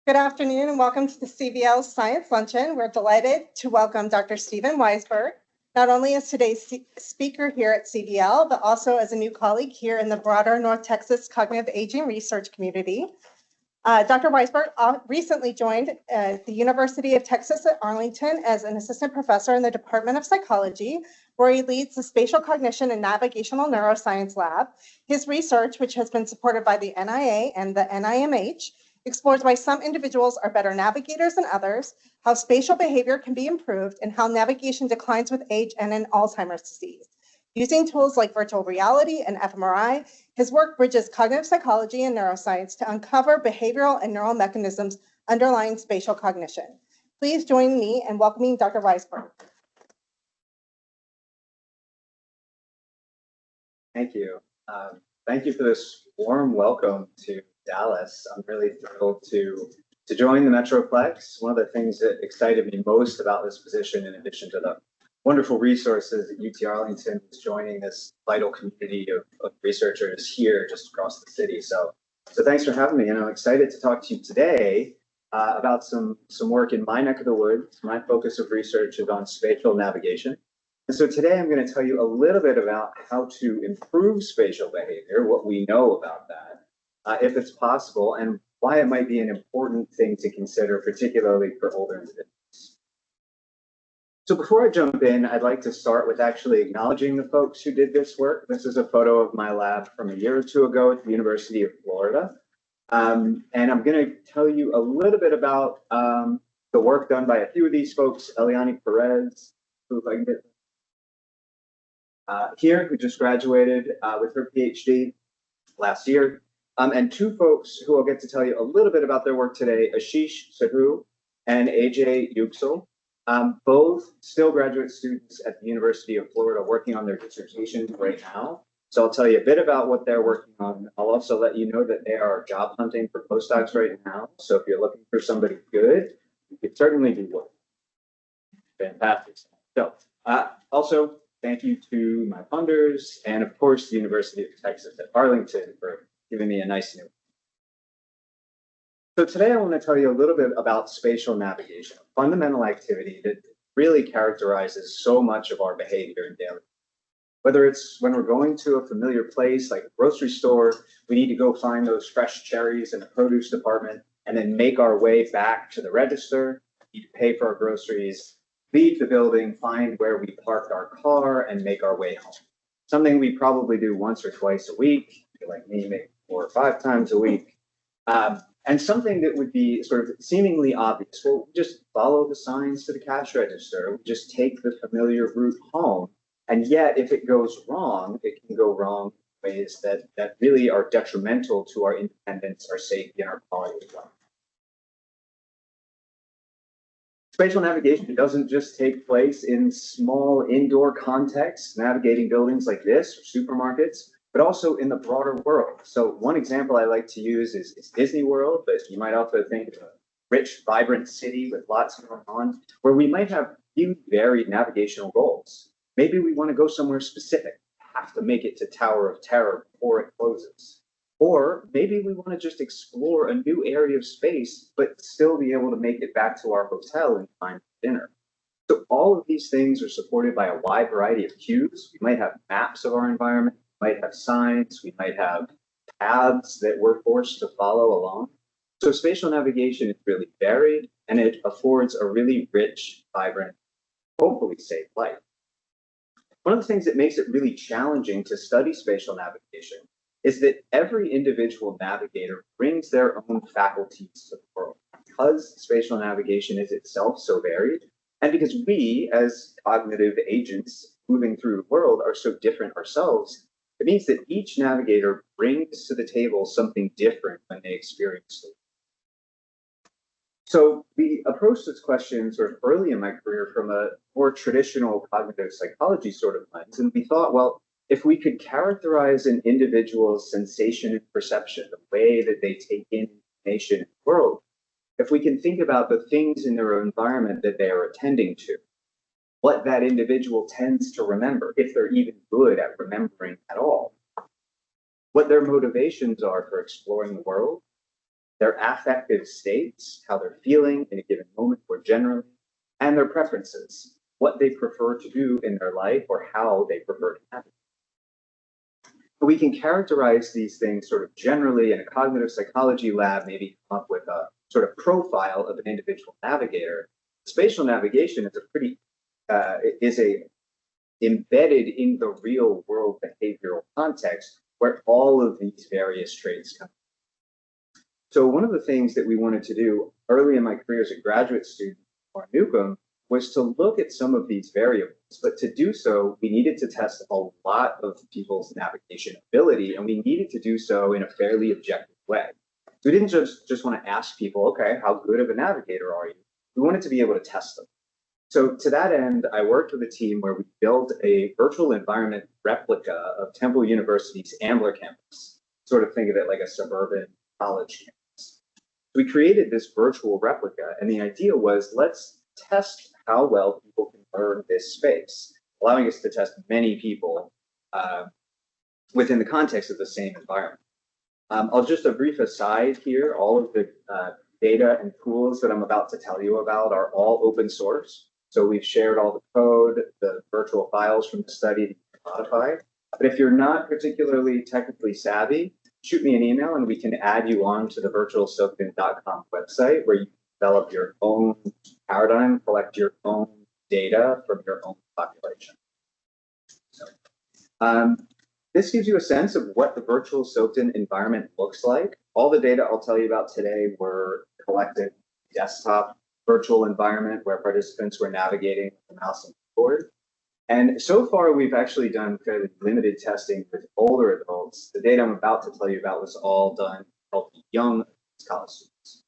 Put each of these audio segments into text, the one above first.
Good afternoon and welcome to the CVL Science Luncheon. We're delighted to welcome Dr. Stephen Weisberg, not only as today's speaker here at CVL, but also as a new colleague here in the broader North Texas cognitive aging research community. Dr. Weisberg recently joined the University of Texas at Arlington as an assistant professor in the Department of Psychology, where he leads the Spatial Cognition and Navigational Neuroscience Lab. His research, which has been supported by the NIA and the NIMH, explores why some individuals are better navigators than others, how spatial behavior can be improved, and how navigation declines with age and in Alzheimer's disease. Using tools like virtual reality and fMRI, his work bridges cognitive psychology and neuroscience to uncover behavioral and neural mechanisms underlying spatial cognition. Please join me in welcoming Dr. Weisberg. Thank you. Thank you for this warm welcome to Dallas. I'm really thrilled to join the Metroplex. One of the things that excited me most about this position, in addition to the wonderful resources at UT Arlington, is joining this vital community of researchers here just across the city. So thanks for having me, and I'm excited to talk to you today about some work in my neck of the woods. My focus of research is on spatial navigation. And so today I'm going to tell you a little bit about how to improve spatial behavior, what we know about that, if it's possible, and why it might be an important thing to consider, particularly for older individuals. So before I jump in, I'd like to start with actually acknowledging the folks who did this work. This is a photo of my lab from a year or two ago at the University of Florida. And I'm going to tell you a little bit about the work done by a few of these folks, Eliane Perez, who I can get here, who just graduated with her PhD last year, and two folks who I'll get to tell you a little bit about their work today, Ashish Sahu and AJ Yuxel, both still graduate students at the University of Florida working on their dissertations right now. So I'll tell you a bit about what they're working on. I'll also let you know that they are job hunting for postdocs right now. So if you're looking for somebody good, you could certainly be one. Fantastic. So also, thank you to my funders and, of course, the University of Texas at Arlington for giving me a nice new. So today I want to tell you a little bit about spatial navigation, a fundamental activity that really characterizes so much of our behavior in daily life. Whether it's when we're going to a familiar place like a grocery store, we need to go find those fresh cherries in the produce department and then make our way back to the register, need to pay for our groceries, leave the building, find where we parked our car, and make our way home. Something we probably do once or twice a week, if you're like me, maybe 4 or 5 times a week. And something that would be sort of seemingly obvious. Well, we just follow the signs to the cash register. We just take the familiar route home. And yet, if it goes wrong, it can go wrong in ways that really are detrimental to our independence, our safety, and our quality of life. Spatial navigation doesn't just take place in small indoor contexts, navigating buildings like this or supermarkets, but also in the broader world. So one example I like to use is Disney World, but you might also think of a rich, vibrant city with lots going on, where we might have few varied navigational goals. Maybe we want to go somewhere specific, have to make it to Tower of Terror before it closes. Or maybe we want to just explore a new area of space, but still be able to make it back to our hotel in time for dinner. So all of these things are supported by a wide variety of cues. We might have maps of our environment, we might have signs, we might have paths that we're forced to follow along. So spatial navigation is really varied, and it affords a really rich, vibrant, hopefully safe life. One of the things that makes it really challenging to study spatial navigation is that every individual navigator brings their own faculties to the world. Because spatial navigation is itself so varied, and because we, as cognitive agents moving through the world, are so different ourselves, it means that each navigator brings to the table something different when they experience it. So we approached this question sort of early in my career from a more traditional cognitive psychology sort of lens, and we thought, well, if we could characterize an individual's sensation and perception, the way that they take in information in the world, if we can think about the things in their environment that they are attending to, what that individual tends to remember, if they're even good at remembering at all, what their motivations are for exploring the world, their affective states, how they're feeling in a given moment or generally, and their preferences, what they prefer to do in their life or how they prefer to navigate. We can characterize these things sort of generally in a cognitive psychology lab, maybe come up with a sort of profile of an individual navigator. Spatial navigation is embedded in the real world behavioral context where all of these various traits come. So one of the things that we wanted to do early in my career as a graduate student at Newcomb was to look at some of these variables. But to do so, we needed to test a lot of people's navigation ability, and we needed to do so in a fairly objective way. So we didn't just want to ask people, okay, how good of a navigator are you? We wanted to be able to test them. So to that end, I worked with a team where we built a virtual environment replica of Temple University's Ambler campus. Sort of think of it like a suburban college campus. We created this virtual replica, and the idea was, let's test how well people can learn this space, allowing us to test many people within the context of the same environment. I'll just a brief aside here, all of the data and tools that I'm about to tell you about are all open source. So we've shared all the code, the virtual files from the study that you can modify. But if you're not particularly technically savvy, shoot me an email and we can add you on to the virtualsoapin.com website where you develop your own paradigm, collect your own data from your own population. So, this gives you a sense of what the virtual soaked-in environment looks like. All the data I'll tell you about today were collected desktop virtual environment where participants were navigating with a mouse and keyboard. And so far, we've actually done fairly limited testing with older adults. The data I'm about to tell you about was all done with young college students.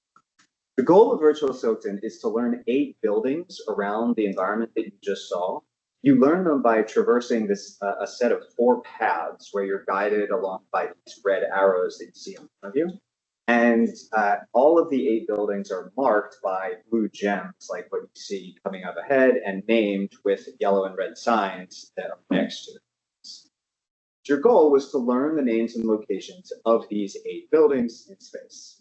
The goal of virtual soaked-in is to learn 8 buildings around the environment that you just saw. You learn them by traversing this a set of 4 paths where you're guided along by these red arrows that you see in front of you. And all of the 8 buildings are marked by blue gems, like what you see coming up ahead, and named with yellow and red signs that are next to it. Your goal was to learn the names and locations of these 8 buildings in space.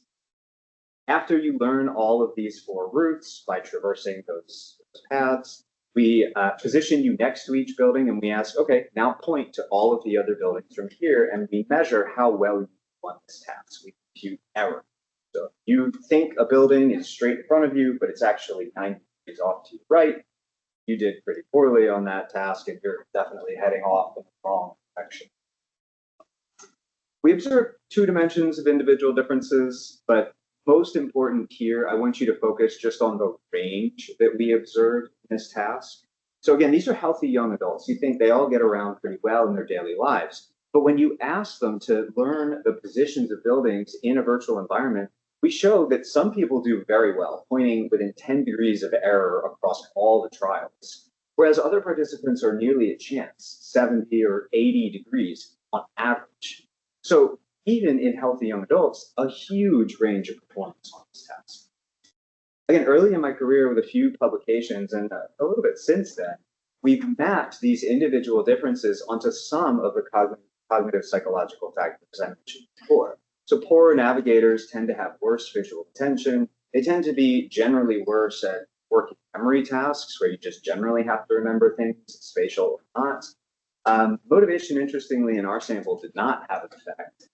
After you learn all of these 4 routes by traversing those paths, we position you next to each building and we ask, okay, now point to all of the other buildings from here, and we measure how well you won this task. We compute error. So if you think a building is straight in front of you, but it's actually 90 degrees off to your right, you did pretty poorly on that task and you're definitely heading off in the wrong direction. We observed 2 dimensions of individual differences, but most important here, I want you to focus just on the range that we observed in this task. So again, these are healthy young adults. You think they all get around pretty well in their daily lives. But when you ask them to learn the positions of buildings in a virtual environment, we show that some people do very well, pointing within 10 degrees of error across all the trials, whereas other participants are nearly a chance, 70 or 80 degrees on average. So even in healthy young adults, a huge range of performance on this task. Again, early in my career with a few publications and a little bit since then, we've mapped these individual differences onto some of the cognitive psychological factors I mentioned before. So poorer navigators tend to have worse visual attention. They tend to be generally worse at working memory tasks where you just generally have to remember things, spatial or not. Motivation, interestingly, in our sample did not have an effect.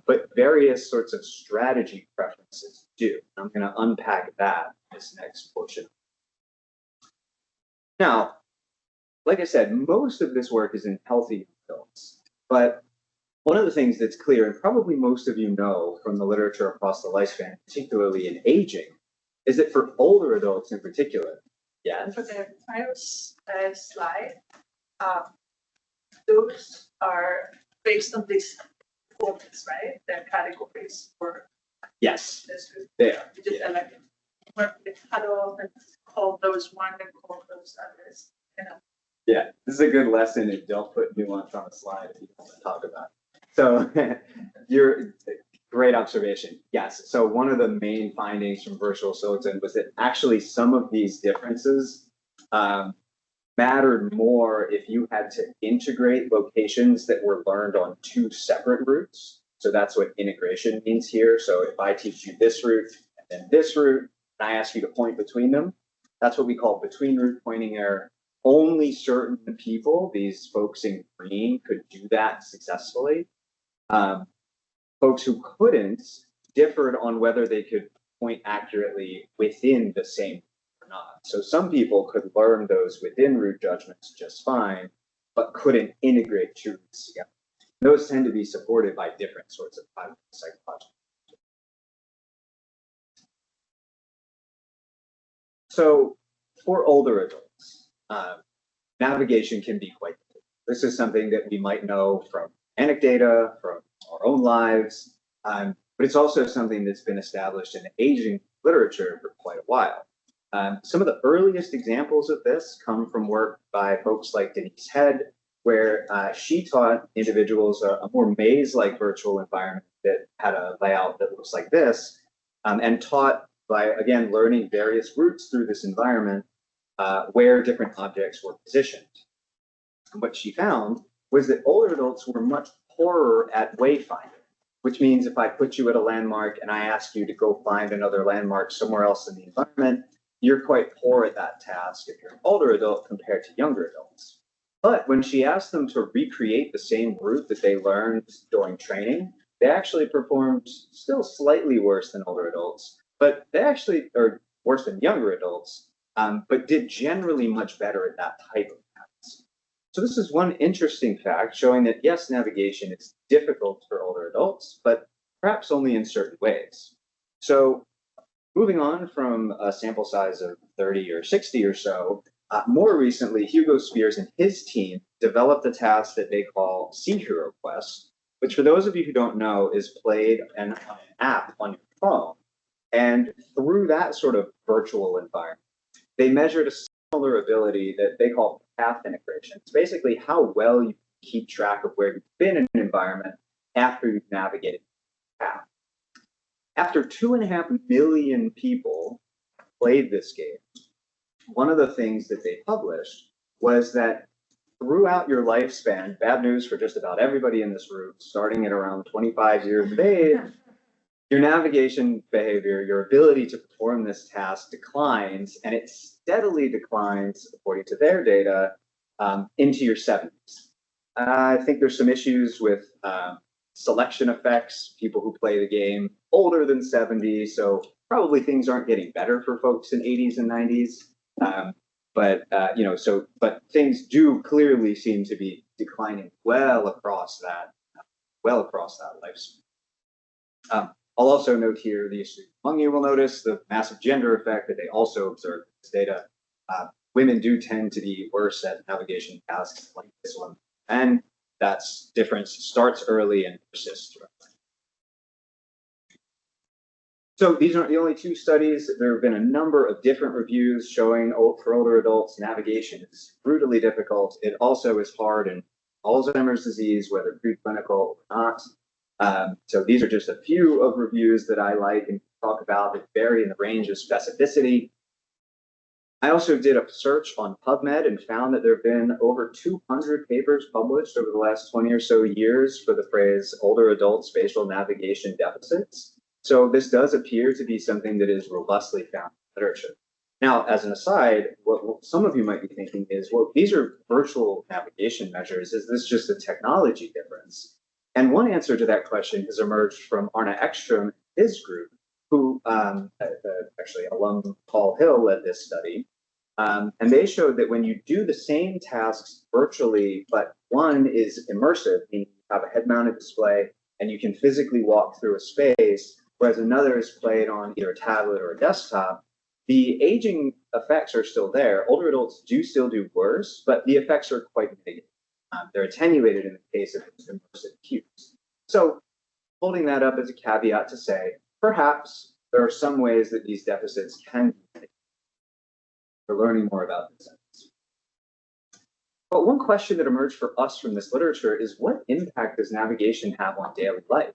But various sorts of strategy preferences do. I'm going to unpack that in this next portion. Now, like I said, most of this work is in healthy adults. But one of the things that's clear, and probably most of you know from the literature across the lifespan, particularly in aging, is that for older adults in particular, yes? For the final slide, those are based on these performance, right? The categories for Yes, this group. they are. You just like work with cutoff and call those one and call those others, you know. Yeah, this is a good lesson and don't put nuance on a slide if you don't want to talk about it. So you're great observation. Yes. So one of the main findings from virtual soaked-in was that actually some of these differences mattered more if you had to integrate locations that were learned on 2 separate routes. So that's what integration means here. So if I teach you this route and then this route, and I ask you to point between them, that's what we call between route pointing error. Only certain people, these folks in green, could do that successfully. Folks who couldn't differed on whether they could point accurately within the same or not. So some people could learn those within route judgments just fine, but couldn't integrate two routes together. Those tend to be supported by different sorts of psychological. So for older adults, navigation can be quite difficult. This is something that we might know from anecdata, from our own lives, but it's also something that's been established in aging literature for quite a while. Some of the earliest examples of this come from work by folks like Denise Head, where she taught individuals a more maze-like virtual environment that had a layout that looks like this, and taught by, again, learning various routes through this environment where different objects were positioned. And what she found was that older adults were much poorer at wayfinding, which means if I put you at a landmark and I ask you to go find another landmark somewhere else in the environment, you're quite poor at that task if you're an older adult compared to younger adults. But when she asked them to recreate the same route that they learned during training, they actually performed still slightly worse than older adults, but they actually are worse than younger adults, but did generally much better at that type of task. So this is one interesting fact showing that yes, navigation is difficult for older adults, but perhaps only in certain ways. So moving on from a sample size of 30 or 60 or so, more recently, Hugo Spears and his team developed a task that they call Sea Hero Quest, which for those of you who don't know is played on an app on your phone. And through that sort of virtual environment, they measured a similar ability that they call path integration. It's basically how well you keep track of where you've been in an environment after you've navigated the path. After 2.5 million people played this game, one of the things that they published was that throughout your lifespan, bad news for just about everybody in this room, starting at around 25 years of age, your navigation behavior, your ability to perform this task declines, and it steadily declines, according to their data, into your 70s. I think there's some issues with selection effects, people who play the game older than 70, so probably things aren't getting better for folks in 80s and 90s. But things do clearly seem to be declining well across that lifespan. I'll also note here, the issue among you will notice the massive gender effect that they also observed in this data. Women do tend to be worse at navigation tasks like this one, and that difference starts early and persists throughout. So these aren't the only two studies. There have been a number of different reviews showing for older adults, navigation is brutally difficult. It also is hard in Alzheimer's disease, whether preclinical or not. So these are just a few of reviews that I like and talk about that vary in the range of specificity. I also did a search on PubMed and found that there have been over 200 papers published over the last 20 or so years for the phrase older adult spatial navigation deficits. So this does appear to be something that is robustly found in literature. Now, as an aside, what some of you might be thinking is, well, these are virtual navigation measures. Is this just a technology difference? And one answer to that question has emerged from Arne Ekström and his group, who actually alum Paul Hill led this study. And they showed that when you do the same tasks virtually, but one is immersive, meaning you have a head-mounted display and you can physically walk through a space, whereas another is played on either a tablet or a desktop, the aging effects are still there. Older adults do still do worse, but the effects are quite mitigated. They're attenuated in the case of immersive cues. So holding that up as a caveat to say, perhaps there are some ways that these deficits can be mitigated. We're learning more about this. But one question that emerged for us from this literature is, what impact does navigation have on daily life?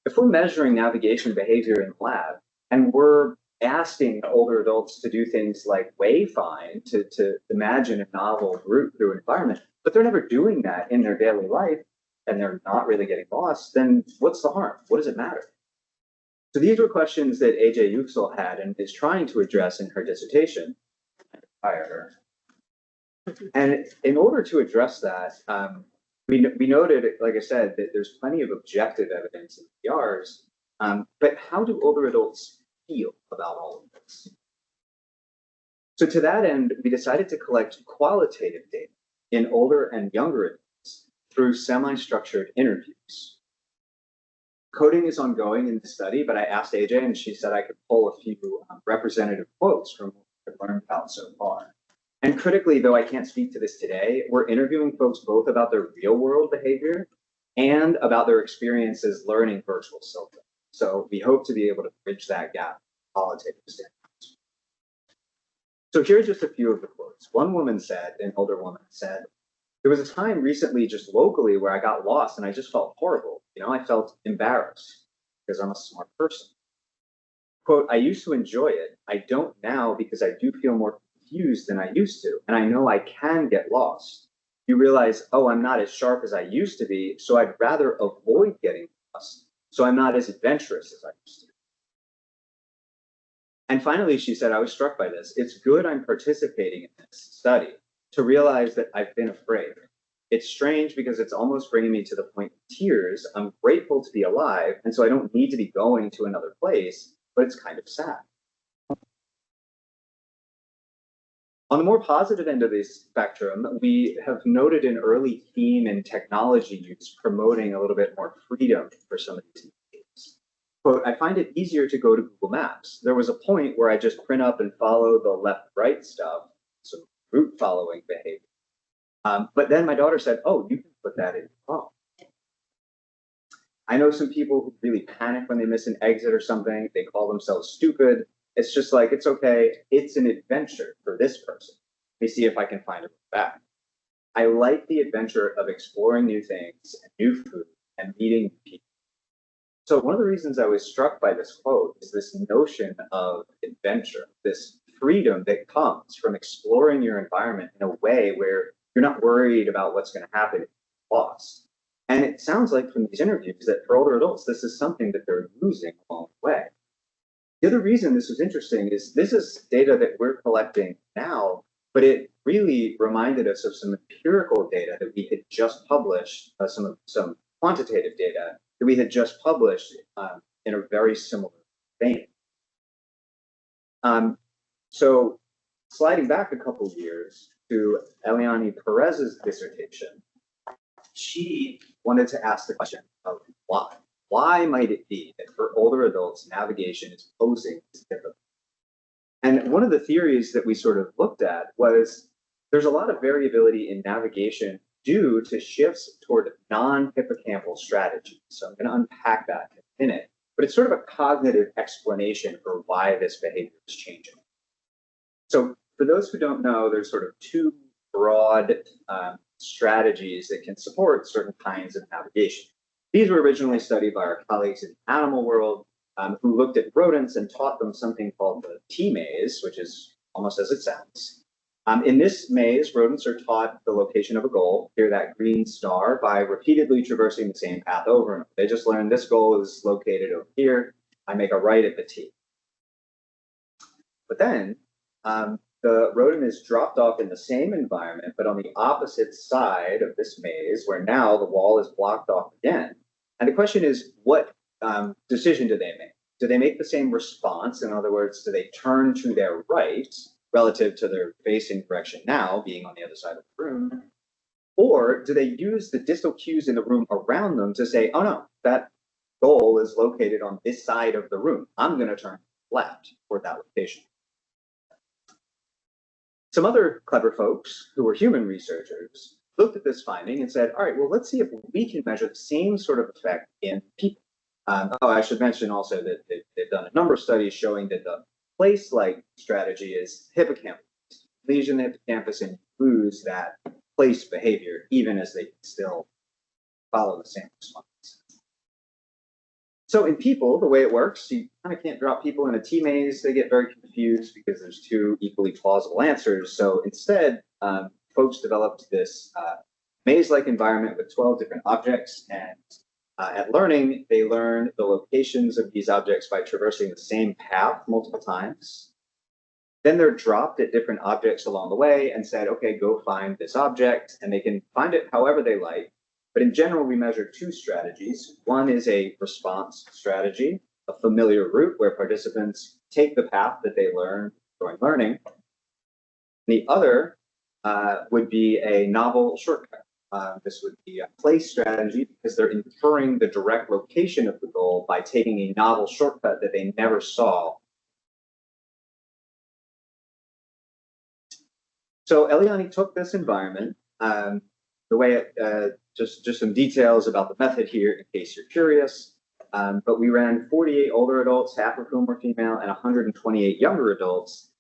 If we're measuring navigation behavior in the lab and we're asking older adults to do things like wayfind, to imagine a novel route through an environment, but they're never doing that in their daily life, and they're not really getting lost, then what's the harm? What does it matter? So these were questions that AJ Yüksel had and is trying to address in her dissertation. And in order to address that, we noted, like I said, that there's plenty of objective evidence in PRs, but how do older adults feel about all of this? So to that end, we decided to collect qualitative data in older and younger adults through semi-structured interviews. Coding is ongoing in the study, but I asked AJ and she said I could pull a few representative quotes from what we've learned about so far. And critically, though I can't speak to this today, we're interviewing folks both about their real world behavior and about their experiences learning virtual self-learning. So we hope to be able to bridge that gap qualitative standards. So here are just a few of the quotes. One woman said, an older woman said, there was a time recently just locally where I got lost and I just felt horrible. I felt embarrassed because I'm a smart person. Quote, I used to enjoy it. I don't now because I do feel more confused than I used to. And I know I can get lost. You realize, oh, I'm not as sharp as I used to be. So I'd rather avoid getting lost. So I'm not as adventurous as I used to be. And finally, she said, I was struck by this. It's good I'm participating in this study to realize that I've been afraid. It's strange because it's almost bringing me to the point of tears. I'm grateful to be alive. And so I don't need to be going to another place, but it's kind of sad. On the more positive end of the spectrum, we have noted an early theme in technology use promoting a little bit more freedom for some of these individuals. Quote, I find it easier to go to Google Maps. There was a point where I just print up and follow the left-right stuff, some route following behavior. But then my daughter said, oh, you can put that in your phone. I know some people who really panic when they miss an exit or something. They call themselves stupid. It's just like, it's okay. It's an adventure for this person. Let me see if I can find it back. I like the adventure of exploring new things, and new food, and meeting people. So one of the reasons I was struck by this quote is this notion of adventure, this freedom that comes from exploring your environment in a way where you're not worried about what's going to happen if you're lost. And it sounds like from these interviews that for older adults, this is something that they're losing along the way. The other reason this was interesting is this is data that we're collecting now, but it really reminded us of some empirical data that we had just published, some quantitative data that we had just published in a very similar vein. So sliding back a couple of years to Eliane Perez's dissertation, she wanted to ask the question of why. Why might it be that for older adults, navigation is posing this difficulty? And one of the theories that we sort of looked at was there's a lot of variability in navigation due to shifts toward non-hippocampal strategies. So I'm going to unpack that in a minute, but it's sort of a cognitive explanation for why this behavior is changing. So for those who don't know, there's sort of two broad strategies that can support certain kinds of navigation. These were originally studied by our colleagues in the animal world who looked at rodents and taught them something called the T-maze, which is almost as it sounds. In this maze, rodents are taught the location of a goal, here that green star, by repeatedly traversing the same path over and over. They just learn this goal is located over here. I make a right at the T. But then the rodent is dropped off in the same environment, but on the opposite side of this maze, where now the wall is blocked off again. And the question is, what decision do they make? Do they make the same response? In other words, do they turn to their right relative to their facing direction now, being on the other side of the room? Or do they use the distal cues in the room around them to say, oh no, that goal is located on this side of the room. I'm going to turn left toward that location. Some other clever folks who were human researchers looked at this finding and said, all right, well, let's see if we can measure the same sort of effect in people. I should mention also that they've done a number of studies showing that the place-like strategy is hippocampus. Lesion the hippocampus and lose that place behavior, even as they still follow the same response. So in people, the way it works, you kind of can't drop people in a T-maze. They get very confused because there's two equally plausible answers. So instead, folks developed this maze-like environment with 12 different objects, and at learning, they learn the locations of these objects by traversing the same path multiple times. Then they're dropped at different objects along the way and said, okay, go find this object, and they can find it however they like. But in general, we measure two strategies. One is a response strategy, a familiar route where participants take the path that they learn during learning. The other would be a novel shortcut. This would be a place strategy because they're inferring the direct location of the goal by taking a novel shortcut that they never saw. So Eliani took this environment, the way it, just some details about the method here in case you're curious, but we ran 48 older adults, half of whom were female, and 128 younger adults,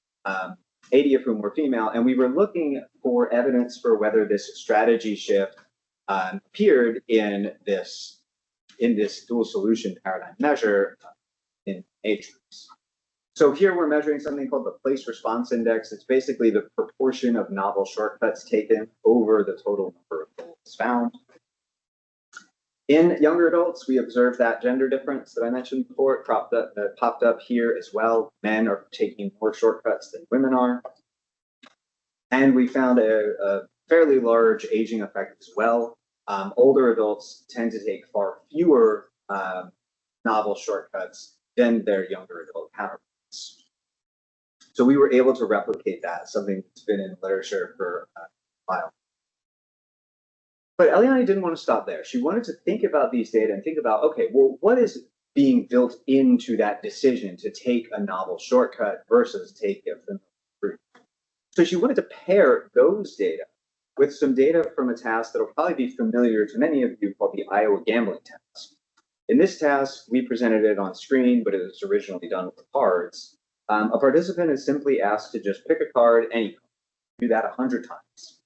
80 of whom were female, and we were looking for evidence for whether this strategy shift appeared in this dual solution paradigm measure in age groups. So here we're measuring something called the place response index. It's basically the proportion of novel shortcuts taken over the total number of goals found. In younger adults, we observed that gender difference that I mentioned before. It popped up here as well. Men are taking more shortcuts than women are. And we found a fairly large aging effect as well. Older adults tend to take far fewer novel shortcuts than their younger adult counterparts. So we were able to replicate that, something that's been in literature for a while. But Eliani didn't want to stop there. She wanted to think about these data and think about, okay, well, what is being built into that decision to take a novel shortcut versus take a familiar route? So she wanted to pair those data with some data from a task that will probably be familiar to many of you called the Iowa gambling task. In this task, we presented it on screen, but it was originally done with cards. A participant is simply asked to just pick a card, any card, do that 100 times.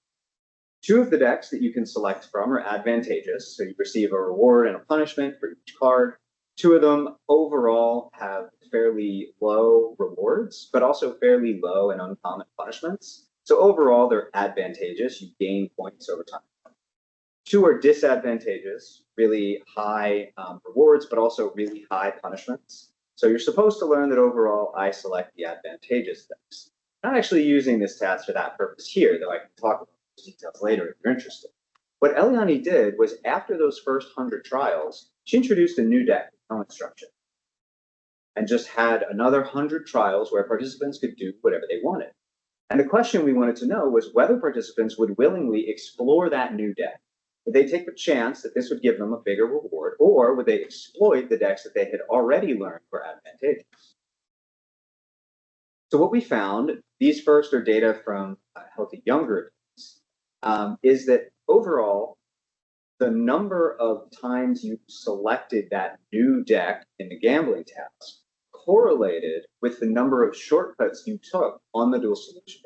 2 of the decks that you can select from are advantageous, so you receive a reward and a punishment for each card. 2 of them overall have fairly low rewards, but also fairly low and uncommon punishments. So overall, they're advantageous. You gain points over time. 2 are disadvantageous, really high rewards, but also really high punishments. So you're supposed to learn that overall, I select the advantageous decks. I'm not actually using this task for that purpose here, though I can talk about those details later if you're interested. What Eliani did was after those first 100 trials, she introduced a new deck with no instruction and just had another 100 trials where participants could do whatever they wanted. And the question we wanted to know was whether participants would willingly explore that new deck. Would they take the chance that this would give them a bigger reward, or would they exploit the decks that they had already learned were advantageous? So what we found, these first are data from healthy younger adults, is that overall, the number of times you selected that new deck in the gambling task correlated with the number of shortcuts you took on the dual solution.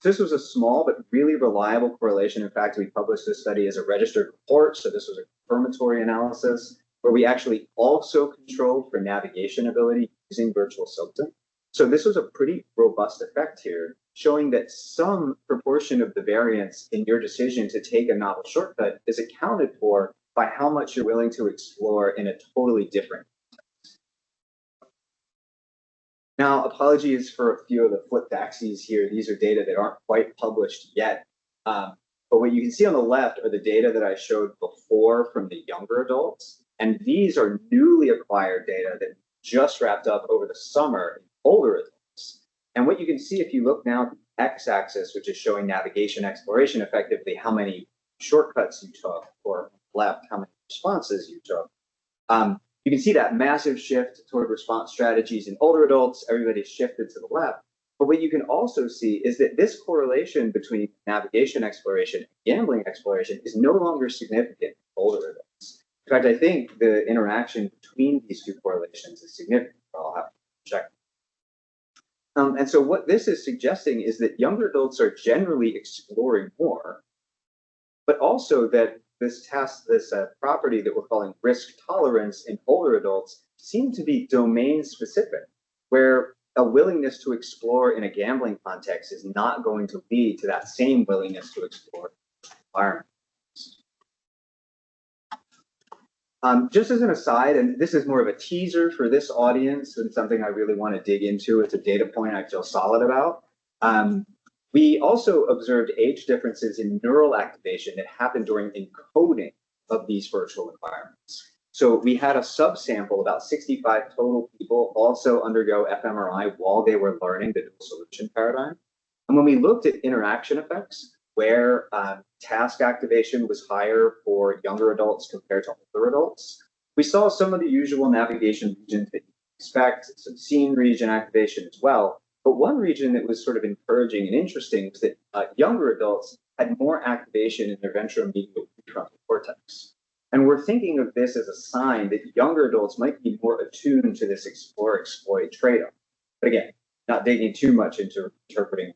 This was a small but really reliable correlation. In fact, we published this study as a registered report, so this was a confirmatory analysis where we actually also controlled for navigation ability using virtual symptom. So this was a pretty robust effect here, showing that some proportion of the variance in your decision to take a novel shortcut is accounted for by how much you're willing to explore in a totally different context. Now, apologies for a few of the flipped axes here. These are data that aren't quite published yet. But what you can see on the left are the data that I showed before from the younger adults. And these are newly acquired data that just wrapped up over the summer in older adults. And what you can see if you look now at the x-axis, which is showing navigation exploration effectively, how many shortcuts you took, or left, how many responses you took. You can see that massive shift toward response strategies in older adults. Everybody's shifted to the left. But what you can also see is that this correlation between navigation exploration and gambling exploration is no longer significant in older adults. In fact, I think the interaction between these two correlations is significant. I'll have to check. And so what this is suggesting is that younger adults are generally exploring more, but also that this property that we're calling risk tolerance in older adults seem to be domain specific, where a willingness to explore in a gambling context is not going to lead to that same willingness to explore environment. Just as an aside, and this is more of a teaser for this audience and something I really want to dig into, it's a data point I feel solid about. We also observed age differences in neural activation that happened during encoding of these virtual environments. So we had a subsample, about 65 total people, also undergo fMRI while they were learning the dual solution paradigm. And when we looked at interaction effects, where task activation was higher for younger adults compared to older adults, we saw some of the usual navigation regions that you expect, some scene region activation as well. But one region that was sort of encouraging and interesting was that younger adults had more activation in their ventromedial prefrontal cortex. And we're thinking of this as a sign that younger adults might be more attuned to this explore-exploit trade-off. But again, not digging too much into interpreting.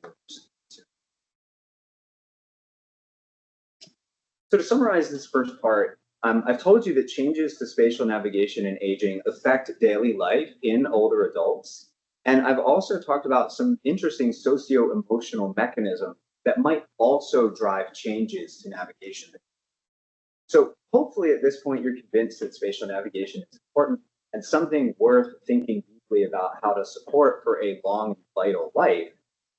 So to summarize this first part, I've told you that changes to spatial navigation and aging affect daily life in older adults. And I've also talked about some interesting socio-emotional mechanisms that might also drive changes to navigation. So hopefully at this point, you're convinced that spatial navigation is important and something worth thinking deeply about how to support for a long and vital life.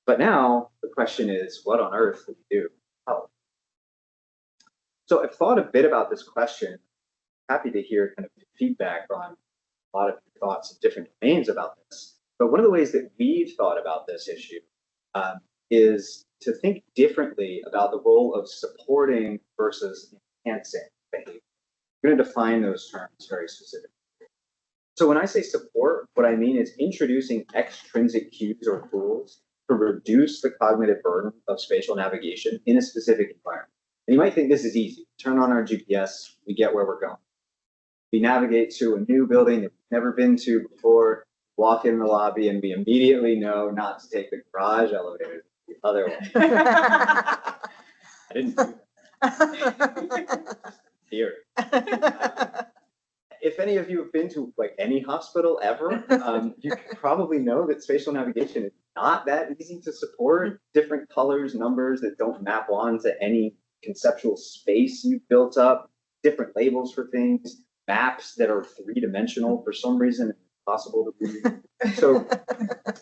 But now the question is, what on earth do we do? How? So I've thought a bit about this question. Happy to hear kind of feedback on a lot of your thoughts in different domains about this. But one of the ways that we've thought about this issue is to think differently about the role of supporting versus enhancing behavior. I'm going to define those terms very specifically. So when I say support, what I mean is introducing extrinsic cues or tools to reduce the cognitive burden of spatial navigation in a specific environment. And you might think this is easy. Turn on our GPS, we get where we're going. We navigate to a new building that we've never been to before, walk in the lobby, and we immediately know not to take the garage elevator, the other one. I didn't do that. Here. If any of you have been to like any hospital ever, you probably know that spatial navigation is not that easy to support. Different colors, numbers that don't map on to any conceptual space you've built up, different labels for things, maps that are three-dimensional for some reason, impossible to read. So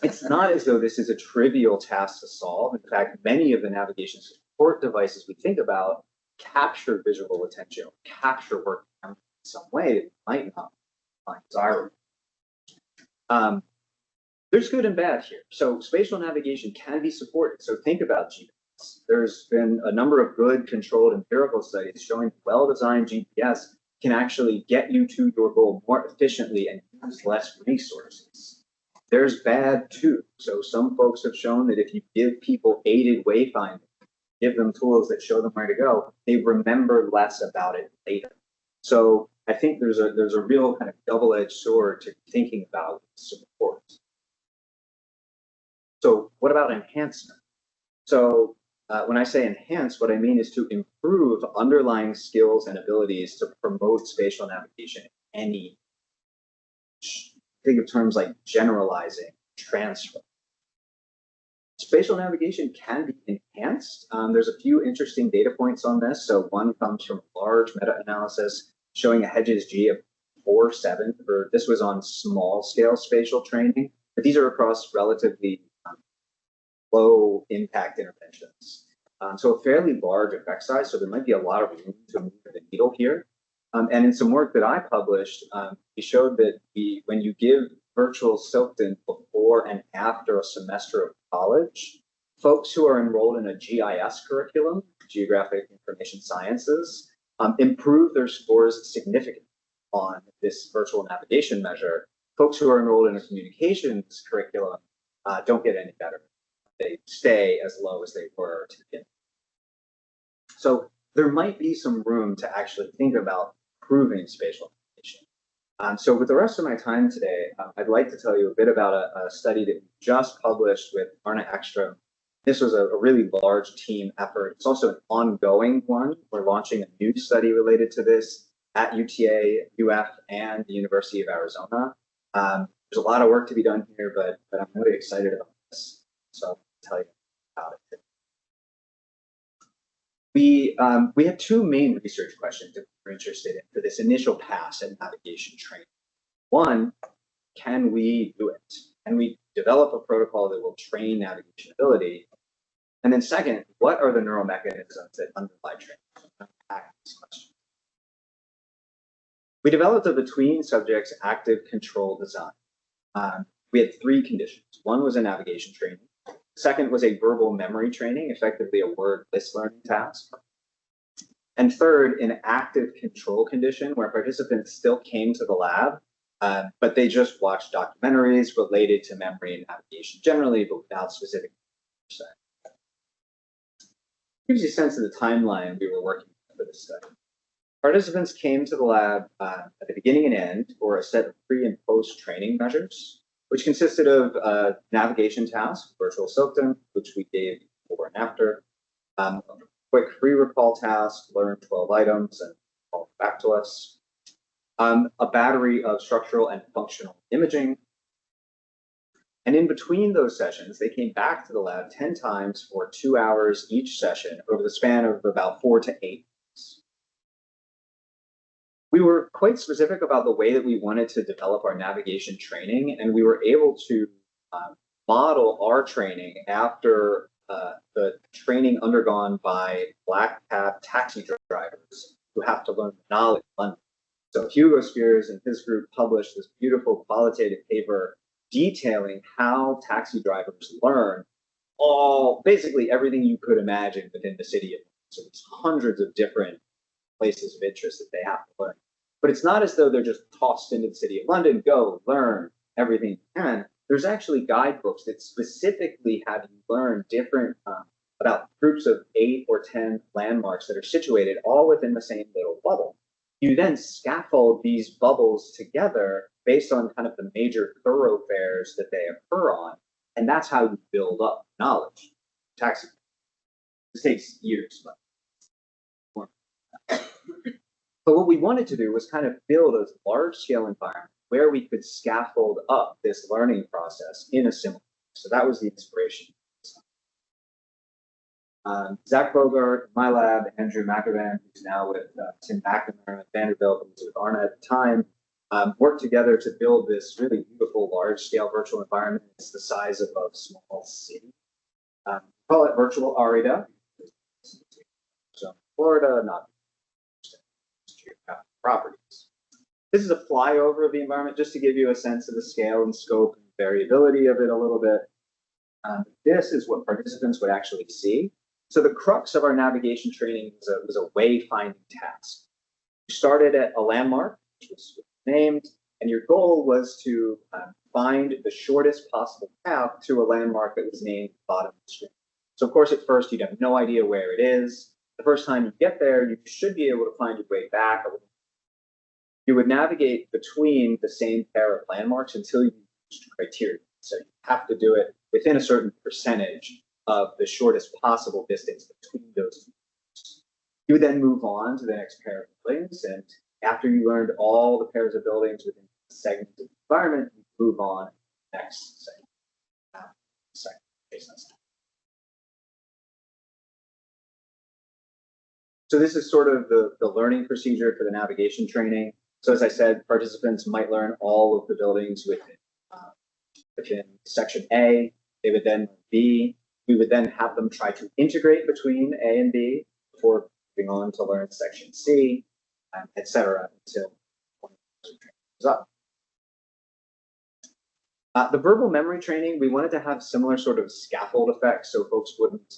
it's not as though this is a trivial task to solve. In fact, many of the navigation support devices we think about capture visual attention, capture work in some way that might not find desirable. There's good and bad here. So spatial navigation can be supported. So think about GPS. There's been a number of good controlled empirical studies showing well-designed GPS can actually get you to your goal more efficiently and use less resources. There's bad too. So some folks have shown that if you give people aided wayfinding, give them tools that show them where to go, they remember less about it later. So I think there's a real kind of double-edged sword to thinking about support. So what about enhancement? So when I say enhance, what I mean is to improve underlying skills and abilities to promote spatial navigation in any, think of terms like generalizing, transfer. Spatial navigation can be enhanced. There's a few interesting data points on this. So one comes from a large meta-analysis showing a Hedges G of 4.7, or this was on small scale spatial training, but these are across relatively low impact interventions. So a fairly large effect size, so there might be a lot of room to move the needle here. And in some work that I published, we showed that when you give virtual Silkton before and after a semester of college, folks who are enrolled in a GIS curriculum, Geographic Information Sciences, improve their scores significantly on this virtual navigation measure. Folks who are enrolled in a communications curriculum don't get any better. They stay as low as they were to begin. So there might be some room to actually think about improving spatial navigation. So with the rest of my time today, I'd like to tell you a bit about a study that we just published with Arne Ekstrom. This was a really large team effort. It's also an ongoing one. We're launching a new study related to this at UTA, UF, and the University of Arizona. There's a lot of work to be done here, but I'm really excited about this. So I'll tell you about it. we had two main research questions that we were interested in for this initial pass at navigation training. One, can we do it? Can we develop a protocol that will train navigation ability? And then second, what are the neural mechanisms that underlie training? Unpack these questions. We developed a between subjects active control design. We had three conditions. One was a navigation training. Second was a verbal memory training, effectively a word list learning task. And third, an active control condition where participants still came to the lab, but they just watched documentaries related to memory and navigation generally, but without specific percent. Gives you a sense of the timeline we were working for this study. Participants came to the lab at the beginning and end for a set of pre and post training measures, which consisted of navigation tasks, virtual SOAPTM, which we gave before and after, a quick free recall task, learn 12 items and call back to us, a battery of structural and functional imaging. And in between those sessions, they came back to the lab 10 times for 2 hours each session over the span of about 4 to 8 months. We were quite specific about the way that we wanted to develop our navigation training, and we were able to model our training after the training undergone by black cab taxi drivers who have to learn the knowledge of London. So Hugo Spears and his group published this beautiful qualitative paper detailing how taxi drivers learn basically everything you could imagine within the city of London. So there's hundreds of different places of interest that they have to learn. But it's not as though they're just tossed into the city of London, go learn everything you can. There's actually guidebooks that specifically have you learn different, about groups of 8 or 10 landmarks that are situated all within the same little bubble. You then scaffold these bubbles together based on kind of the major thoroughfares that they occur on, and that's how you build up knowledge. Taxi. This takes years, but what we wanted to do was kind of build a large-scale environment where we could scaffold up this learning process in a similar way. So that was the inspiration. Zach Bogart, my lab, Andrew McEvan, who's now with Tim McNamara at Vanderbilt, who was with Arna at the time, worked together to build this really beautiful large-scale virtual environment. It's the size of a small city. We call it virtual ARIDA. So Florida, not geographic properties. This is a flyover of the environment just to give you a sense of the scale and scope and variability of it a little bit. This is what participants would actually see. So the crux of our navigation training was a wayfinding task. You started at a landmark, which was named, and your goal was to find the shortest possible path to a landmark that was named at the bottom of the screen. So of course, at first, you'd have no idea where it is. The first time you get there, you should be able to find your way back a little. You would navigate between the same pair of landmarks until you reached criteria. So you have to do it within a certain percentage of the shortest possible distance between those two. You would then move on to the next pair of buildings, and after you learned all the pairs of buildings within a segment of the environment, you move on to the next segment. So this is sort of the learning procedure for the navigation training. So as I said, participants might learn all of the buildings within section A. They would then B. We would then have them try to integrate between A and B before moving on to learn section C, et cetera, until is up. The verbal memory training, we wanted to have similar sort of scaffold effects so folks wouldn't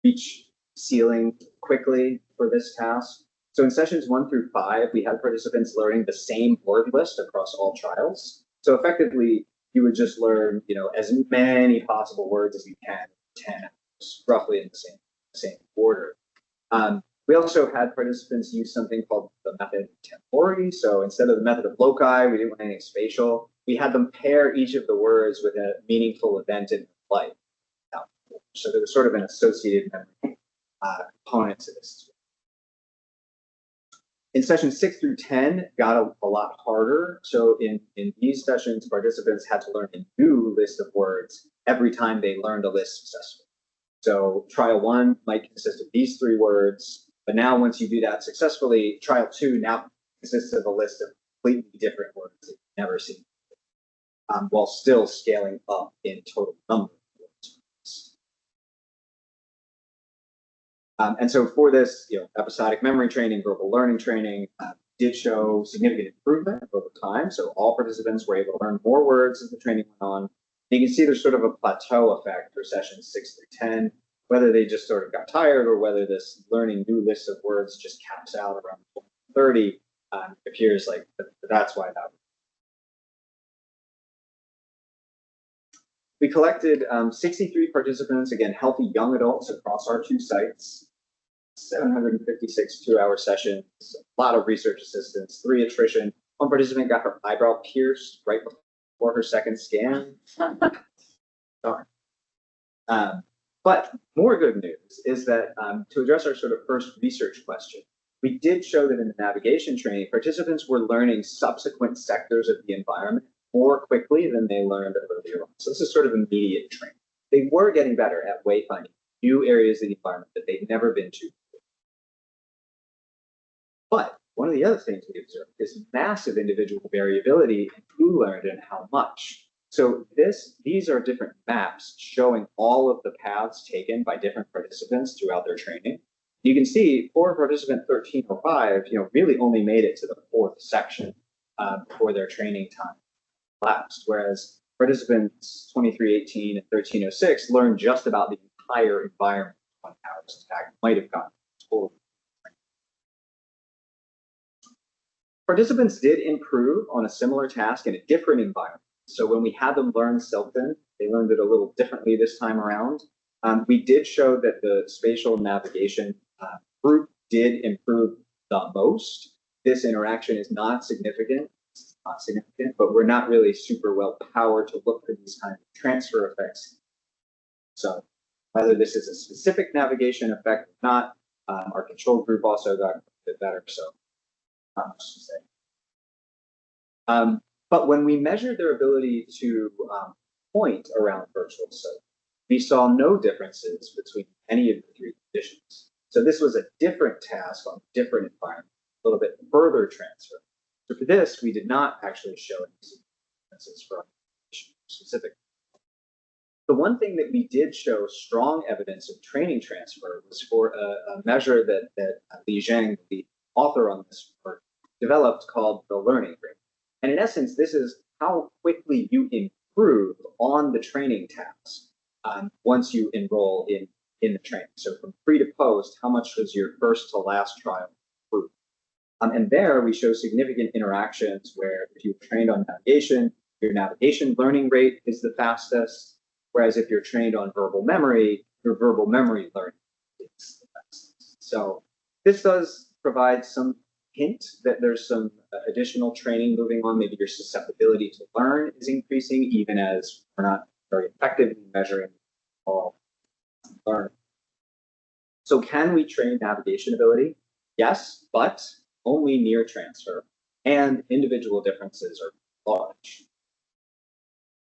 reach ceiling quickly for this task. So in sessions 1 through 5, we had participants learning the same word list across all trials. So effectively, you would just learn, as many possible words as you can, 10 hours, roughly in the same order. We also had participants use something called the method of tempori. So instead of the method of loci, we didn't want anything spatial. We had them pair each of the words with a meaningful event in life. So there was sort of an associated memory component to this. In sessions 6 through 10, got a lot harder. So in these sessions, participants had to learn a new list of words every time they learned a list successfully. So trial 1 might consist of these 3 words, but now once you do that successfully, trial 2 now consists of a list of completely different words that you've never seen, while still scaling up in total number of words. And so for this, episodic memory training, verbal learning training did show significant improvement over time. So all participants were able to learn more words as the training went on. And you can see there's sort of a plateau effect for sessions 6 through 10, whether they just sort of got tired or whether this learning new list of words just caps out around 30. Appears like that's why that. We collected 63 participants, again, healthy young adults across our 2 sites, 756 2-hour sessions, a lot of research assistants, 3 attrition. 1 participant got her eyebrow pierced right before her second scan. Darn. But more good news is that to address our sort of first research question, we did show that in the navigation training, participants were learning subsequent sectors of the environment more quickly than they learned earlier on. So this is sort of immediate training. They were getting better at wayfinding new areas of the environment that they'd never been to. But one of the other things we observed is massive individual variability in who learned and how much. So these are different maps showing all of the paths taken by different participants throughout their training. You can see for participant 1305, really only made it to the 4th section before their training time lapsed, whereas participants 2318 and 1306 learned just about the entire environment in 20 hours. In fact, might have gotten total. Participants did improve on a similar task in a different environment. So when we had them learn Silton, they learned it a little differently this time around. We did show that the spatial navigation group did improve the most. This interaction is not significant. It's not significant, but we're not really super well powered to look for these kinds of transfer effects. So whether this is a specific navigation effect or not, our control group also got a bit better. So not much to say. But when we measured their ability to point around virtual soap, we saw no differences between any of the 3 conditions. So this was a different task on a different environment, a little bit further transfer. So for this, we did not actually show any differences for specific. The one thing that we did show strong evidence of training transfer was for a measure that Li Zheng, the author on this work, developed called the learning rate. And in essence, this is how quickly you improve on the training task once you enroll in the training. So from pre to post, how much was your first to last trial improve? And there we show significant interactions where if you've trained on navigation, your navigation learning rate is the fastest. Whereas if you're trained on verbal memory, your verbal memory learning is the fastest. So this does provide some hint that there's some additional training moving on. Maybe your susceptibility to learn is increasing, even as we're not very effectively measuring all learning. So can we train navigation ability? Yes, but only near transfer, and individual differences are large.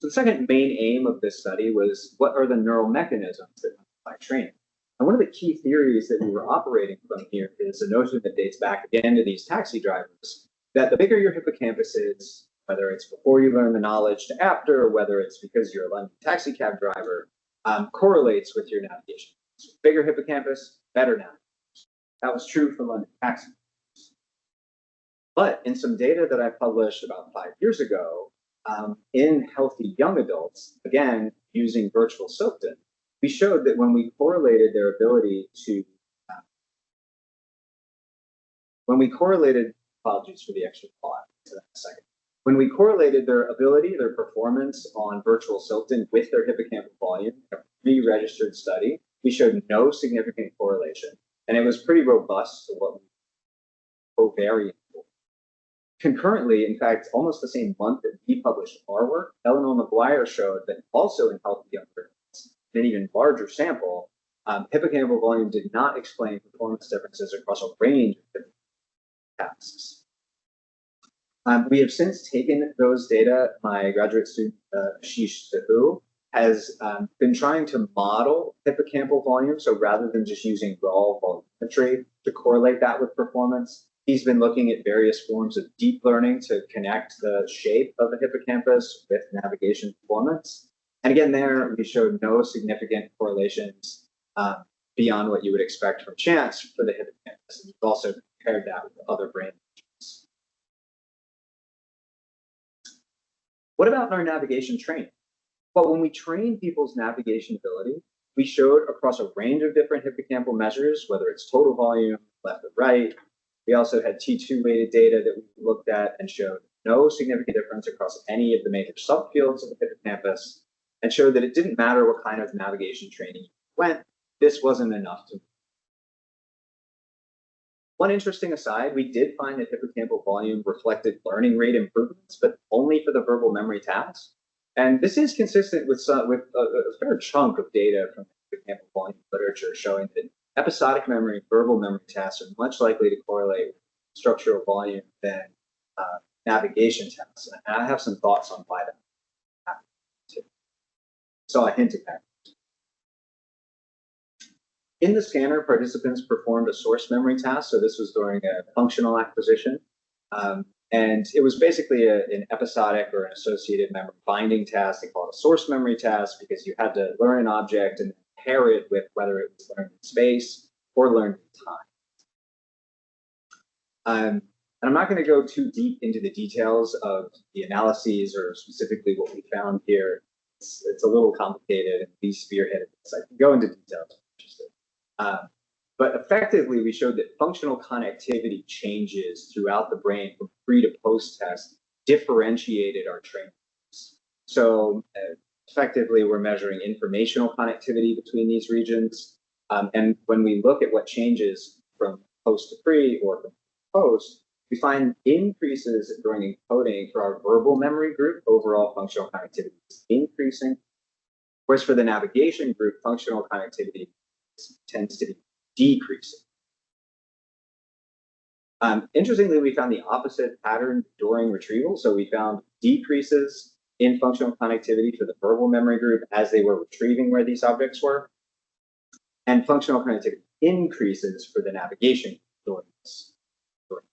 So the second main aim of this study was what are the neural mechanisms that underlie training? And one of the key theories that we were operating from here is a notion that dates back again to these taxi drivers, that the bigger your hippocampus is, whether it's before you learn the knowledge to after, or whether it's because you're a London taxi cab driver, correlates with your navigation. So bigger hippocampus, better navigation. That was true for London taxi drivers. But in some data that I published about 5 years ago, in healthy young adults, again, using virtual Silton, we showed that when we correlated their ability to, apologies for the extra plot to that in a second. When we correlated their ability, their performance on virtual Silton with their hippocampal volume, a pre-registered study, we showed no significant correlation. And it was pretty robust to what we covariant. Concurrently, in fact, almost the same month that we published our work, Eleanor McGuire showed that also in healthy young adults, an even larger sample, hippocampal volume did not explain performance differences across a range of different tasks. We have since taken those data, my graduate student, Ashish Sahu, has been trying to model hippocampal volume. So rather than just using raw volumetry to correlate that with performance, he's been looking at various forms of deep learning to connect the shape of the hippocampus with navigation performance. And again, there we showed no significant correlations beyond what you would expect from chance for the hippocampus. And we've also compared that with other brain regions. What about our navigation training? Well, when we train people's navigation ability, we showed across a range of different hippocampal measures, whether it's total volume, left or right. We also had T2 weighted data that we looked at and showed no significant difference across any of the major subfields of the hippocampus, and showed that it didn't matter what kind of navigation training you went, this wasn't enough to. One interesting aside, we did find that hippocampal volume reflected learning rate improvements, but only for the verbal memory task. And this is consistent with a fair chunk of data from hippocampal volume literature showing that episodic memory and verbal memory tasks are much likely to correlate with structural volume than navigation tasks. And I have some thoughts on why that happened too. So I hinted at. In the scanner, participants performed a source memory task. So this was during a functional acquisition. And it was basically an episodic or an associated memory binding task. They call it a source memory task because you had to learn an object and pair it with whether it was learned in space or learned in time. And I'm not going to go too deep into the details of the analyses or specifically what we found here. It's a little complicated and we spearheaded this. I can go into details if you're interested. But effectively, we showed that functional connectivity changes throughout the brain from pre to post test differentiated our training. So effectively, we're measuring informational connectivity between these regions. And when we look at what changes from post to pre or from post, we find increases during encoding for our verbal memory group. Overall functional connectivity is increasing. Whereas for the navigation group, functional connectivity tends to be decreasing. Interestingly, we found the opposite pattern during retrieval. So we found decreases in functional connectivity for the verbal memory group as they were retrieving where these objects were, and functional connectivity increases for the navigation during this training.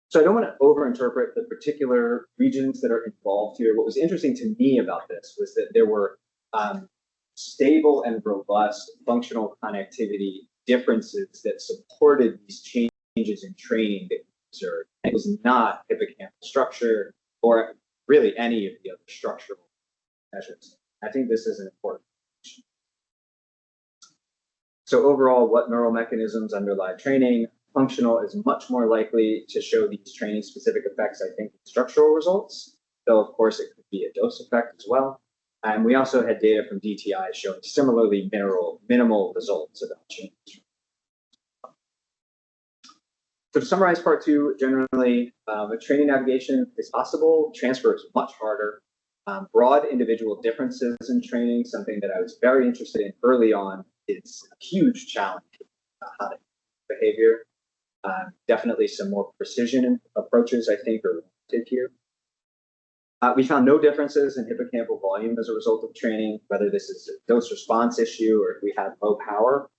So I don't want to overinterpret the particular regions that are involved here. What was interesting to me about this was that there were stable and robust functional connectivity differences that supported these changes in training that we observed. And it was not hippocampal structure or really any of the other structural measures. I think this is an important question. So overall, what neural mechanisms underlie training? Functional is much more likely to show these training-specific effects, I think, in structural results, though of course it could be a dose effect as well. And we also had data from DTI showing similarly minimal results about change. So to summarize part two, generally, training navigation is possible. Transfer is much harder. Broad individual differences in training, something that I was very interested in early on, is a huge challenge how to behavior. Definitely some more precision approaches, I think, are wanted here. We found no differences in hippocampal volume as a result of training, whether this is a dose response issue or if we had low power,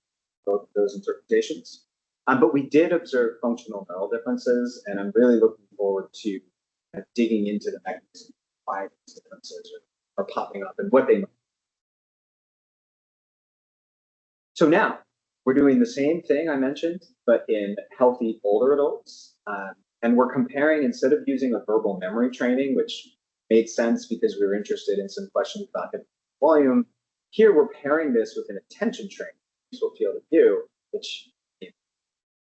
both of those interpretations. But we did observe functional neural differences, and I'm really looking forward to digging into the mechanism why these differences are popping up and what they might be. So now we're doing the same thing I mentioned, but in healthy older adults. And we're comparing, instead of using a verbal memory training, which made sense because we were interested in some questions about hippocampal volume, here we're pairing this with an attention training, useful field of view, which,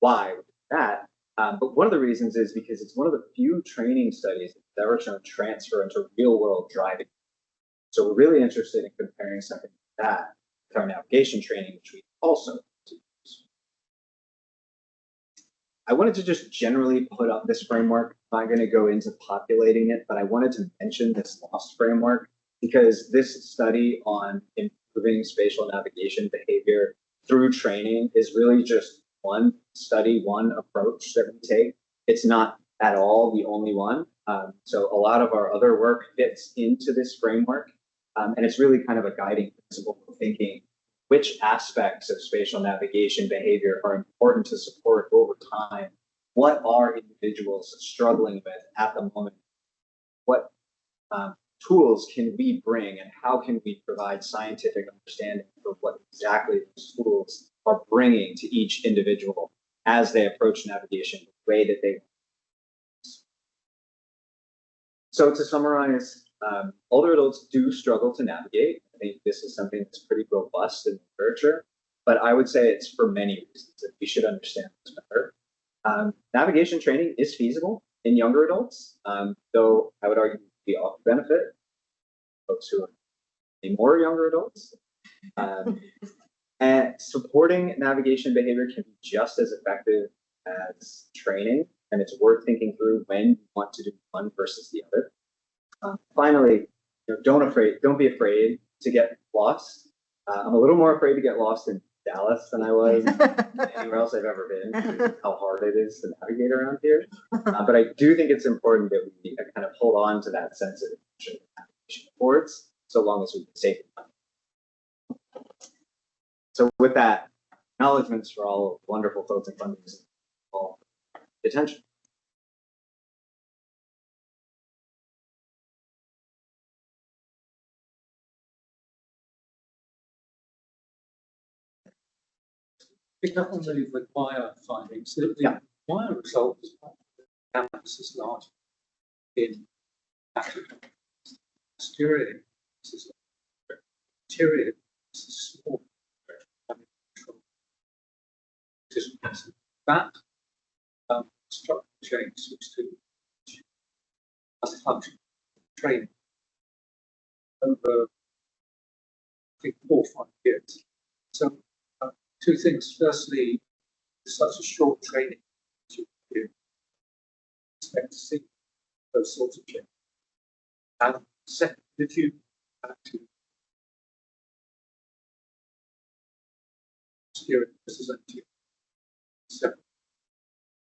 why that? But one of the reasons is because it's one of the few training studies that ever shown transfer into real world driving. So we're really interested in comparing something like that with our navigation training, which we also use. I wanted to just generally put up this framework. I'm not going to go into populating it, but I wanted to mention this LOST framework because this study on improving spatial navigation behavior through training is really just one study, one approach that we take. It's not at all the only one. So a lot of our other work fits into this framework. And it's really kind of a guiding principle for thinking which aspects of spatial navigation behavior are important to support over time. What are individuals struggling with at the moment? What tools can we bring, and how can we provide scientific understanding for what exactly those tools are bringing to each individual as they approach navigation the way that they. So to summarize, older adults do struggle to navigate. I think this is something that's pretty robust in the literature, but I would say it's for many reasons that we should understand this better. Navigation training is feasible in younger adults, though I would argue the off benefit folks who are more younger adults. And supporting navigation behavior can be just as effective as training, and it's worth thinking through when you want to do one versus the other. Finally, don't be afraid to get lost. I'm a little more afraid to get lost in Dallas than I was anywhere else I've ever been, how hard it is to navigate around here. But I do think it's important that we kind of hold on to that sense of navigation boards, so long as we can safely. So with that, acknowledgements for all wonderful folks and funders and all attention. Pick up on the wire findings. The wire result is analysis large in posterior, anterior is small. That structure change seems to as a function of training over, I think, 4 or 5 years. So two things. Firstly, such a short training, you expect to see those sorts of changes. And second, did you actually steer it? This is anterior.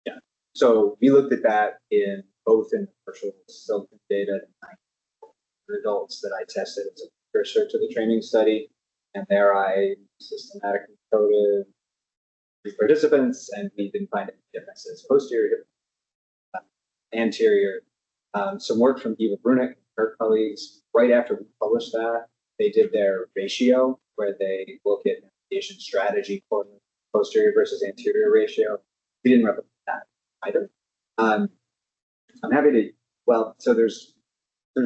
Yeah. So we looked at that in both in commercial silicon data and adults that I tested as a precursor to the training study. And there I systematically coded the participants, and we didn't find any differences. Posterior, anterior. Some work from Eva Brunick and her colleagues. Right after we published that, they did their ratio, where they look at navigation strategy for posterior versus anterior ratio. We didn't replicate that either. I'm happy to. Well, so there's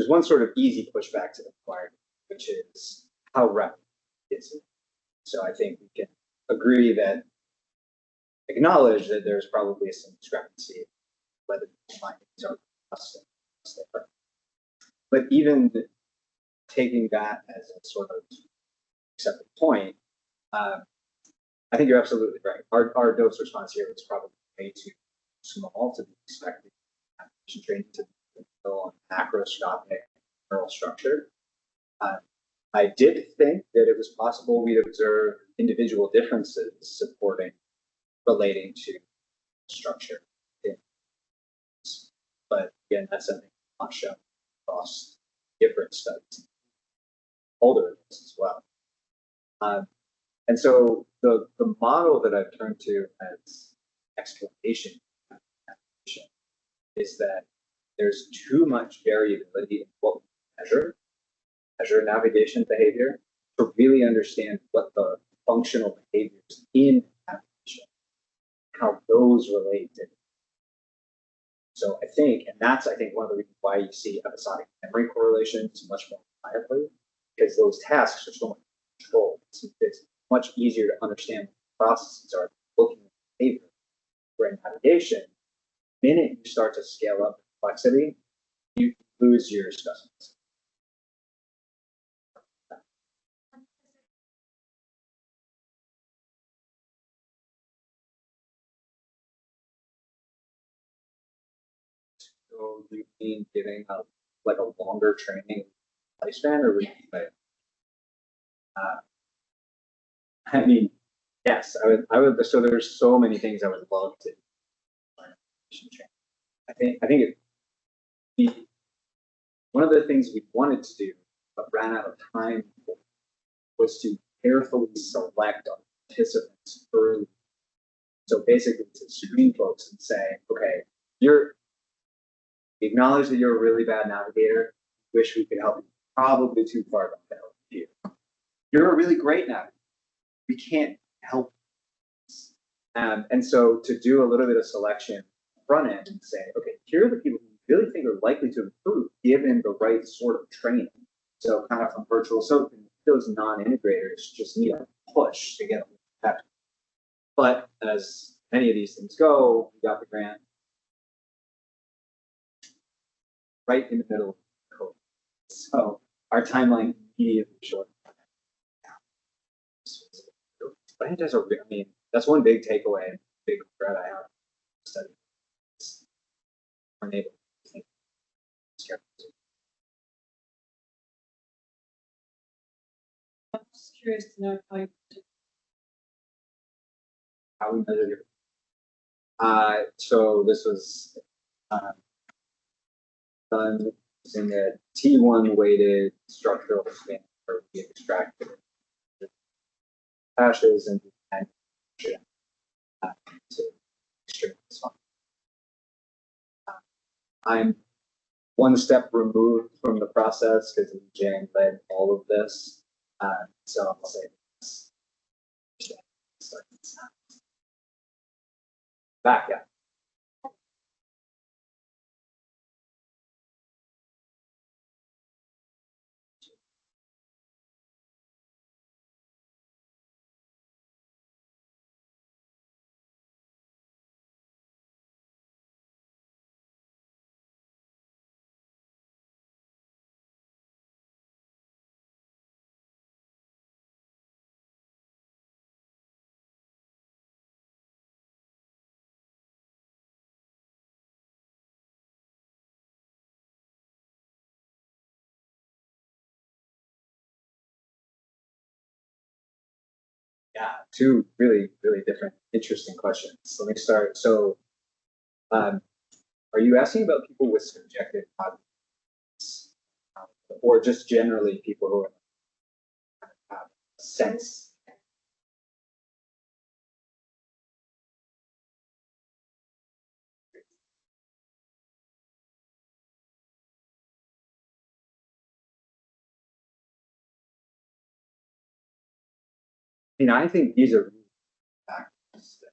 one sort of easy pushback to the requirement, which is how rapid is it? So I think we can acknowledge that there's probably some discrepancy whether the findings are different. But even taking that as a sort of accepted point, I think you're absolutely right. Our dose response here was probably way too small to be expecting navigation training to build on macroscopic neural structure. I did think that it was possible we'd observe individual differences relating to structure. But again, that's something not shown across different studies, older as well. And so the model that I've turned to as explanation is that there's too much variability in what we measure navigation behavior, to really understand what the functional behaviors in navigation, how those relate to. So I think one of the reasons why you see episodic memory correlations much more reliably, because those tasks are so much controlled. It's much easier to understand what processes are looking at behavior. Where in navigation, the minute you start to scale up complexity, you lose your specimens. So do you mean giving a longer training lifespan, or would you say? I mean, yes, I would. So there's so many things I would love to learn. I think one of the things we wanted to do ran out of time for was to carefully select our participants early. So basically to screen folks and say, okay, acknowledge that you're a really bad navigator. Wish we could help you. Probably too far gone to help you. You're a really great navigator. We can't help. And so to do a little bit of selection front end and say, okay, here are the people who we really think are likely to improve given the right sort of training. So kind of from virtual, so those non-integrators just need a push to get better. But as many of these things go, we got the grant right in the middle of COVID. So our timeline immediately short. Franchise are, I mean, that's one big takeaway and big regret I have studying. Unable to think. I'm just curious to know How we measure it. So this was done using a T1 weighted structural scan where we extracted hashes and to extract this one. I'm one step removed from the process because Jan led all of this. So I'll say this. Back up. Yeah, two really, really different, interesting questions. Let me start. So, are you asking about people with subjective cognitions, or just generally people who have a sense? I mean, I think these are factors that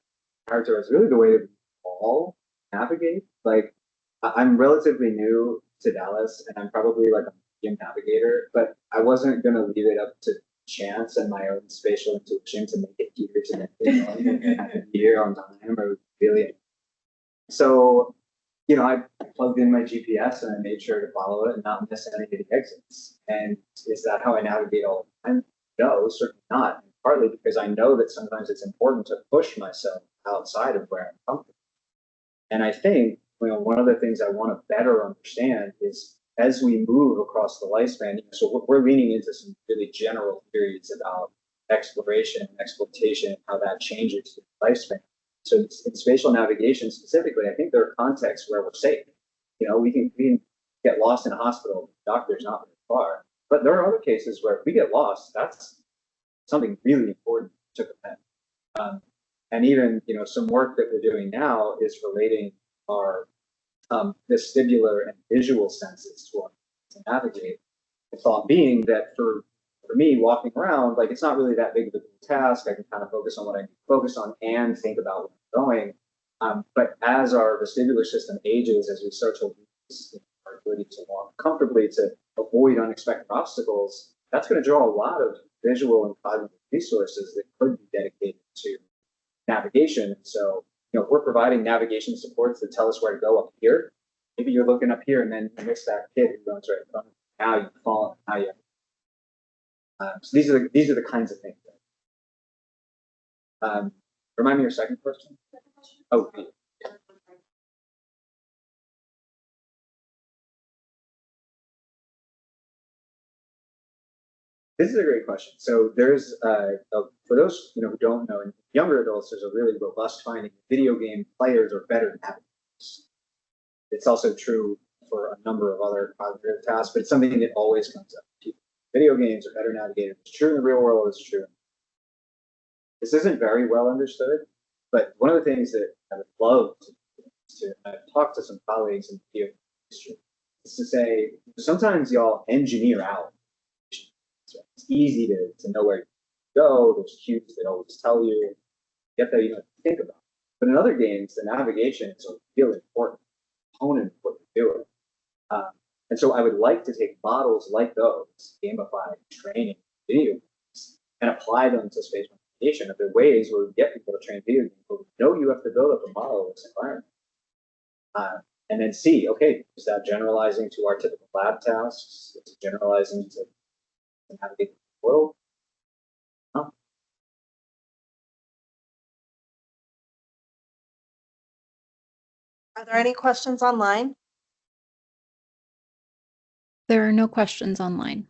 characterize really the way that we all navigate. Like, I'm relatively new to Dallas, and I'm probably like a medium navigator, but I wasn't going to leave it up to chance and my own spatial intuition to make it here today. Here on time, or really. So, you know, I plugged in my GPS and I made sure to follow it and not miss any of the exits. And is that how I navigate all the time? No, certainly not. Partly because I know that sometimes it's important to push myself outside of where I'm comfortable. And I think, you know, one of the things I want to better understand is as we move across the lifespan, so we're leaning into some really general theories about exploration and exploitation, how that changes the lifespan. So in spatial navigation specifically, I think there are contexts where we're safe. You know, we can get lost in a hospital, the doctor's not very far. But there are other cases where if we get lost, that's something really important to prevent. And even, you know, some work that we're doing now is relating our vestibular and visual senses to navigate. The thought being that for me, walking around, like it's not really that big of a task. I can kind of focus on what I need to focus on and think about where I'm going. But as our vestibular system ages, as we start to lose our ability to walk comfortably, to avoid unexpected obstacles, that's going to draw a lot of visual and cognitive resources that could be dedicated to navigation. So, you know, we're providing navigation supports that tell us where to go up here. Maybe you're looking up here and then you miss that kid who runs right in front of you. Now you've fallen. Now you. So these are the kinds of things. Remind me your second question. Oh. This is a great question. So there's, for those who don't know, in younger adults, there's a really robust finding that video game players are better navigators. It's also true for a number of other cognitive tasks, but it's something that always comes up. video games are better navigated. It's true in the real world, it's true. This isn't very well understood, but one of the things that I would love to I've talked to some colleagues in the field industry, is to say, sometimes y'all engineer out. It's easy to know where to go. There's cues that always tell you. Get that you don't have to think about. But in other games, the navigation is a really important component of what you're doing. And so I would like to take models like those, gamified training video games, and apply them to spatial navigation. If there are ways where we get people to train video games, but we know you have to build up a model of this environment. And then see, okay, is that generalizing to our typical lab tasks? Is it generalizing to navigate the world? No. Are there any questions online? There are no questions online.